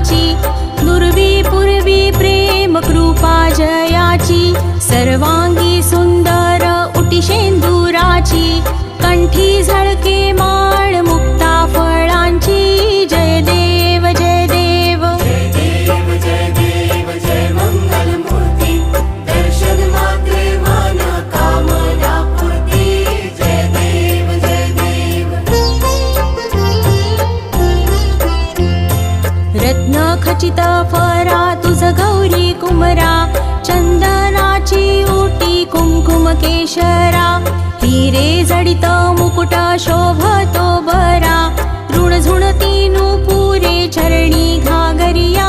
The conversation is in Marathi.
फळाची, दुर्वी पूर्वी प्रेम कृपा जयाची, सर्वांगी सुंदर उटी शेंदुराची, कंठी झळके माळ मुक्ता फळांची, जय देव जय देव जय देव जय देव जय मंगल मूर्ती, दर्शन मात्रे मन कामना पूर्ती, जय देव जय देव. रत्न खचित फरा तुझ गौरी कुमरा, चंदनाची ओटी कुंकुम केशरा, हिरे जडित मुकुट शोभतो बरा, ऋण झुणती नुपुरे चरणी घागरिया,